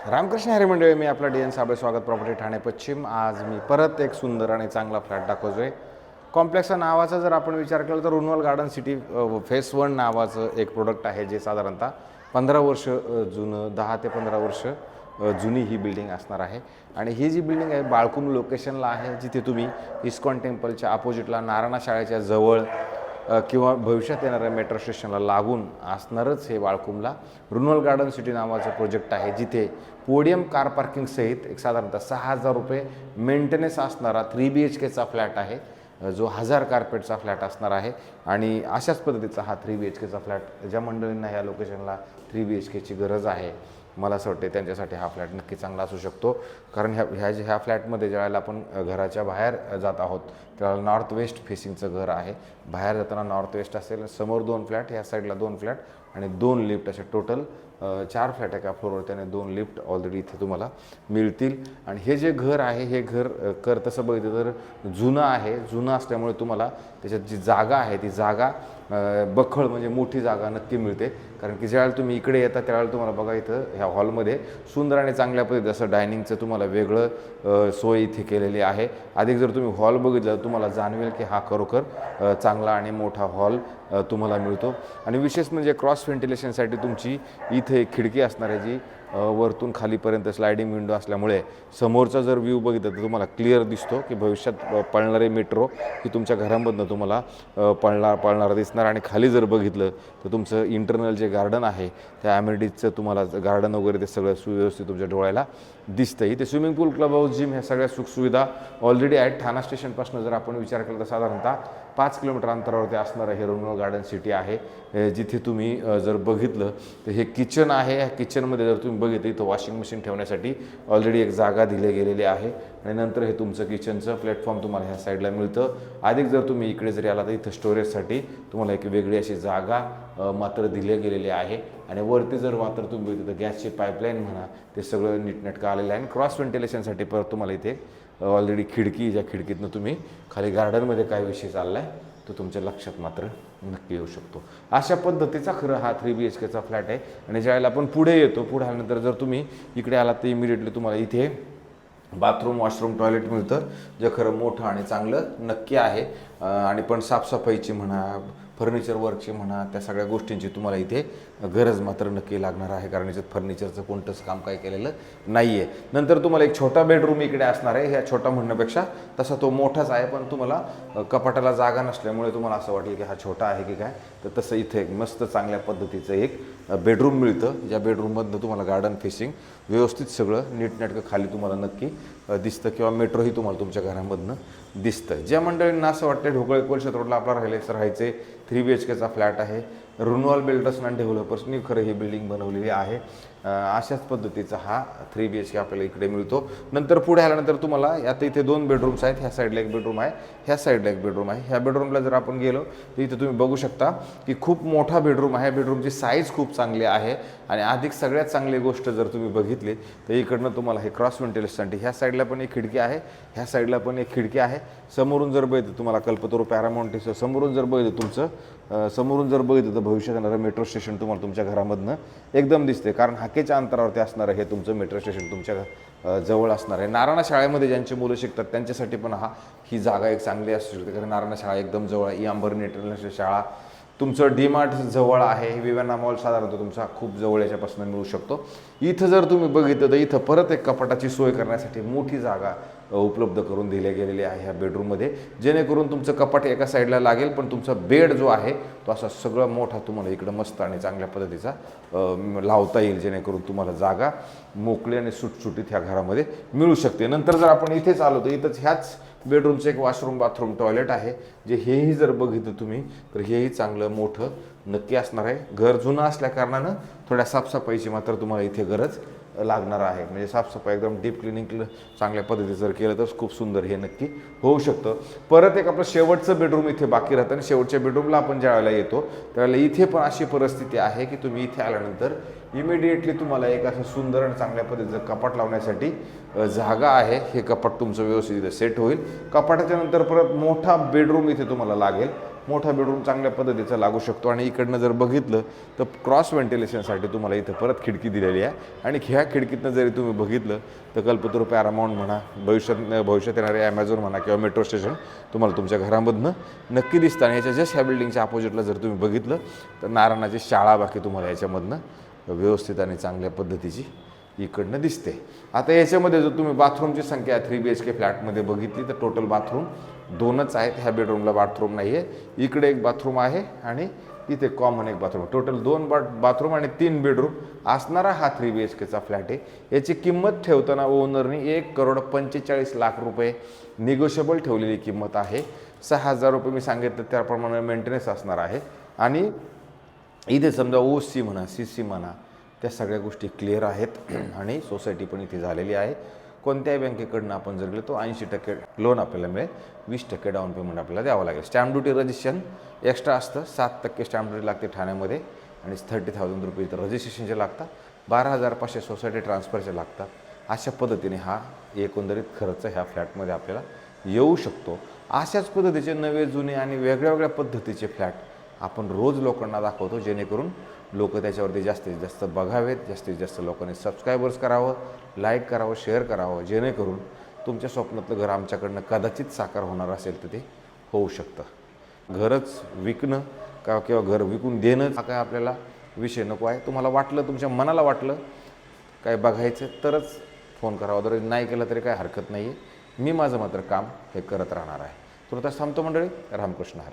रामकृष्ण हरी मंडळी, मी आपला D N Sable, स्वागत प्रॉपर्टी ठाणे पश्चिम. आज मी परत एक सुंदर आणि चांगला फ्लॅट दाखवतोय. कॉम्प्लेक्सचा नावाचा जर आपण विचार केला तर रुनवल गार्डन सिटी फेस 1 नावाचं एक प्रोडक्ट आहे, जे साधारणतः 15 वर्ष जुनं, 10 ते 15 वर्ष जुनी ही बिल्डिंग असणार आहे. आणि ही जी बिल्डिंग आहे बाळकुम लोकेशनला आहे, जिथे तुम्ही इस्कॉन टेम्पलच्या अपोजिटला नारायणा शाळेच्या जवळ किंवा भविष्यात येणाऱ्या मेट्रो स्टेशनला लागून असणारच हे बाळकुमला रुनवल गार्डन सिटी नावाचं प्रोजेक्ट आहे, जिथे पोडियम कार पार्किंग सहित एक साधारणतः 6,000 रुपये मेंटेनन्स असणारा 3 BHKचा फ्लॅट आहे, जो 1000 कार्पेटचा फ्लॅट असणार आहे. आणि अशाच पद्धतीचा हा 3 BHKचा फ्लॅट ज्या मंडळींना ह्या लोकेशनला 3 BHKची गरज आहे, मला असं वाटते त्यांच्यासाठी हा फ्लॅट नक्की चांगला असू शकतो. कारण ह्या फ्लॅटमध्ये ज्यावेळेला आपण घराच्या बाहेर जात आहोत त्यावेळेला नॉर्थ वेस्ट फेसिंगचं घर आहे. बाहेर जाताना नॉर्थ वेस्ट असेल, समोर 2 फ्लॅट, ह्या साईडला 2 फ्लॅट आणि 2 लिफ्ट, असे टोटल 4 फ्लॅट एका फ्लोअरवर, त्याने 2 लिफ्ट ऑलरेडी इथे तुम्हाला मिळतील. आणि हे जे घर आहे हे घर तसं बघितलं तर जुनं आहे. जुनं असल्यामुळे तुम्हाला त्याच्यात जी जागा आहे ती जागा बखळ म्हणजे मोठी जागा नक्की मिळते. कारण की ज्यावेळेला तुम्ही इकडे येता त्यावेळेला तुम्हाला बघा इथं ह्या हॉलमध्ये सुंदर आणि चांगल्या पद्धतीचं असं डायनिंगचं तुम्हाला वेगळं सोय इथे केलेली आहे. अधिक जर तुम्ही हॉल बघितलं तुम्हाला जाणवेल की हा खरोखर चांगला आणि मोठा हॉल तुम्हाला मिळतो. आणि विशेष म्हणजे क्रॉस व्हेंटिलेशनसाठी तुमची इथे एक खिडकी असणार आहे, जी वरतून खालीपर्यंत स्लायडिंग विंडो असल्यामुळे समोरचा जर व्ह्यू बघितला तर तुम्हाला क्लिअर दिसतो की भविष्यात पळणारे मेट्रो ही तुमच्या घरामधनं तुम्हाला पळणार दिसणार. आणि खाली जर बघितलं तर तुमचं इंटरनल जे गार्डन आहे त्या ॲमेनिटीजचं तुम्हाला गार्डन वगैरे ते सगळं सुव्यवस्थित तुमच्या डोळ्याला दिसतं. इथे स्विमिंग पूल, क्लब हाऊस, जिम ह्या सगळ्या सुखसुविधा ऑलरेडी आहेत. ठाणा स्टेशनपासून जर आपण विचार केला तर साधारणतः 5 किलोमीटर अंतरावरती असणारं हे रुनवल गार्डन सिटी आहे, जिथे तुम्ही जर बघितलं तर हे किचन आहे. ह्या किचनमध्ये जर तुम्ही बघितलं इथं वॉशिंग मशीन ठेवण्यासाठी ऑलरेडी एक जागा दिली गेलेली आहे. आणि नंतर हे तुमचं किचनचं प्लॅटफॉर्म तुम्हाला ह्या साईडला मिळतं. अधिक जर तुम्ही इकडे जरी आला तर इथं स्टोरेजसाठी तुम्हाला एक वेगळी अशी जागा मात्र दिली गेलेली आहे. आणि वरती जर मात्र तुम्ही बघितलं तर गॅसची पाईपलाईन म्हणा ते सगळं नीटनेटकं आलेलं आहे. आणि क्रॉस व्हेंटिलेशनसाठी परत तुम्हाला इथे ऑलरेडी खिडकी, ज्या खिडकीतनं तुम्ही खाली गार्डनमध्ये काय विषय चालला आहे तो तुमच्या लक्षात मात्र नक्की येऊ शकतो. अशा पद्धतीचा खरं हा 3 BHKचा फ्लॅट आहे. आणि ज्यावेळेला आपण पुढे येतो, पुढे आल्यानंतर जर तुम्ही इकडे आलात तर इमिडिएटली तुम्हाला इथे बाथरूम, वॉशरूम, टॉयलेट मिळतं, जे खरं मोठं आणि चांगलं नक्की आहे. आणि पण साफसफाईची म्हणा, फर्निचर वर्कची म्हणा, त्या सगळ्या गोष्टींची तुम्हाला इथे गरज मात्र नक्की लागणार आहे, कारण याच्यात फर्निचरचं कोणतंच काम काय केलेलं नाही आहे. नंतर तुम्हाला एक छोटा बेडरूम इकडे असणार आहे. ह्या छोटा म्हणण्यापेक्षा तसा तो मोठाच आहे, पण तुम्हाला कपाटाला जागा नसल्यामुळे तुम्हाला असं वाटेल की हा छोटा आहे की काय, तर तसं इथे एक मस्त चांगल्या पद्धतीचं एक बेडरूम मिळतं. ज्या बेडरूममधनं तुम्हाला गार्डन फेसिंग व्यवस्थित सगळं नीटनेटकं खाली तुम्हाला नक्की दिसतं, किंवा मेट्रोही तुम्हाला तुमच्या घरामधनं दिसतं. ज्या मंडळींना असं वाटतं ढोकळे कोलशेत रोडला आपला राहायचे 3 BHKचा फ्लॅट आहे, रुनवल बिल्डर्स अँड डेव्हलपर्सनी खरं ही बिल्डिंग बनवलेली आहे, अशाच पद्धतीचा हा 3 BHK आपल्याला इकडे मिळतो. नंतर पुढे आल्यानंतर तुम्हाला आता इथे 2 बेडरूम्स आहेत. ह्या साईडला एक बेडरूम आहे, ह्या साईडला एक बेडरूम आहे. ह्या बेडरूमला जर आपण गेलो तर इथे तुम्ही बघू शकता की खूप मोठा बेडरूम आहे. बेडरूमची साईज खूप चांगली आहे. आणि अधिक सगळ्यात चांगली गोष्ट जर तुम्ही बघितली तर इकडनं तुम्हाला हे क्रॉस व्हेंटिलेशनसाठी ह्या साईडला पण एक खिडकी आहे, ह्या साईडला पण एक खिडकी आहे. समोरून जर बघितलं तुम्हाला कल्पतरू पॅरामाउंट समोरून जर बघितलं समोरून जर बघितलं तर भविष्यात येणारं मेट्रो स्टेशन तुम्हाला तुमच्या घरामधनं एकदम दिसते. कारण हाकेच्या अंतरावरती असणारं हे तुमचं मेट्रो स्टेशन तुमच्या जवळ असणार आहे. नारायणा शाळेमध्ये ज्यांची मुलं शिकतात त्यांच्यासाठी पण ही जागा एक चांगली असू शकते, कारण नारायणा शाळा एकदम जवळ आहे. अंबरनी इंटरनॅशनल शाळा, तुमचं डीमार्ट जवळ आहे, विवेना मॉल साधारणतः तुमचा खूप जवळ याच्यापासून मिळू शकतो. इथं जर तुम्ही बघितलं तर इथं परत एक कपाटाची सोय करण्यासाठी मोठी जागा उपलब्ध करून दिल्या गेलेली आहे ह्या बेडरूममध्ये, जेणेकरून तुमचं कपाट एका साईडला लागेल, पण तुमचा बेड जो आहे तो असा सगळं मोठा तुम्हाला इकडं मस्त आणि चांगल्या पद्धतीचा लावता येईल, जेणेकरून तुम्हाला जागा मोकळी आणि सुटसुटीत ह्या घरामध्ये मिळू शकते. नंतर जर आपण इथेच आलो तर इथंच ह्याच बेडरूमचं एक वॉशरूम, बाथरूम, टॉयलेट आहे, जे हेही जर बघितलं तुम्ही तर हेही चांगलं मोठं नक्की असणार आहे. घर जुनं असल्या कारणानं थोड्या साफसफाईची मात्र तुम्हाला इथे गरज लागणार आहे. म्हणजे साफसफाई एकदम डीप क्लिनिंग चांगल्या पद्धतीचं जर केलं तर खूप सुंदर हे नक्की होऊ शकतं. परत एक आपलं शेवटचं बेडरूम इथे बाकी राहतं. आणि शेवटच्या बेडरूमला आपण ज्या वेळेला येतो त्यावेळेला इथे पण अशी परिस्थिती आहे की तुम्ही इथे आल्यानंतर इमिडिएटली तुम्हाला एक असं सुंदर आणि चांगल्या पद्धतीचं कपाट लावण्यासाठी जागा आहे. हे कपाट तुमचं व्यवस्थित इथे सेट होईल. कपाटाच्या नंतर परत मोठा बेडरूम इथे तुम्हाला लागेल, मोठा बेडरूम चांगल्या पद्धतीचा लागू शकतो. आणि इकडनं जर बघितलं तर क्रॉस व्हेंटिलेशनसाठी तुम्हाला इथं परत खिडकी दिलेली आहे. आणि ह्या खिडकीतनं जरी तुम्ही बघितलं तर कल्पतरू पॅरामाऊंट म्हणा, भविष्यात येणारे ॲमेझॉन म्हणा किंवा मेट्रो स्टेशन तुम्हाला तुमच्या घरामधनं नक्की दिसतं. आणि याच्या जस्ट ह्या बिल्डिंगच्या अपोजिटला जर तुम्ही बघितलं तर नारायणाची शाळा बाकी तुम्हाला याच्यामधनं व्यवस्थित आणि चांगल्या पद्धतीची इकडनं दिसते. आता याच्यामध्ये जर तुम्ही बाथरूमची संख्या 3BHK फ्लॅटमध्ये बघितली तर टोटल बाथरूम 2च आहेत. ह्या बेडरूमला बाथरूम नाही आहे. इकडे एक बाथरूम आहे आणि इथे कॉमन एक बाथरूम. टोटल 2 बाथरूम आणि 3 बेडरूम असणारा हा 3BHKचा फ्लॅट आहे. याची किंमत ठेवताना ओनरनी 1,45,00,000 रुपये निगोशिएबल ठेवलेली किंमत आहे. 6,000 रुपये मी सांगितलं त्याप्रमाणे मेंटेनन्स असणार आहे. आणि इथे समजा OC म्हणा, CC म्हणा, त्या सगळ्या गोष्टी क्लिअर आहेत. आणि सोसायटी पण इथे झालेली आहे. कोणत्याही बँकेकडनं आपण जर गेलो तो 80% लोन आपल्याला मिळेल. 20% डाऊन पेमेंट आपल्याला द्यावं लागेल. स्टॅम्प ड्युटी रजिस्ट्रेशन एक्स्ट्रा असतं. 7% स्टॅम्प ड्युटी लागते ठाण्यामध्ये आणि 30,000 रुपये इथं रजिस्ट्रेशनचे लागतात. 12,500 सोसायटी ट्रान्सफरचे लागतात. अशा पद्धतीने हा एकंदरीत खर्च ह्या फ्लॅटमध्ये आपल्याला येऊ शकतो. अशाच पद्धतीचे नवे जुने आणि वेगळ्या वेगळ्या पद्धतीचे फ्लॅट आपण रोज लोकांना दाखवतो, जेणेकरून लोक त्याच्यावरती जास्तीत जास्त बघावेत, जास्तीत जास्त लोकांनी सबस्क्रायबर्स करावं, लाईक करावं, शेअर करावं, जेणेकरून तुमच्या स्वप्नातलं घर आमच्याकडनं कदाचित साकार होणार असेल तर ते होऊ शकतं. घरच विकणं किंवा घर विकून देणं हा काय आपल्याला विषय नको आहे. तुम्हाला वाटलं, तुमच्या मनाला वाटलं काय बघायचं तरच फोन करावा, जर नाही केलं तरी काय हरकत नाही आहे. मी माझं मात्र काम हे करत राहणार आहे. तुर्तास थांबतो मंडळी. रामकृष्ण हरी.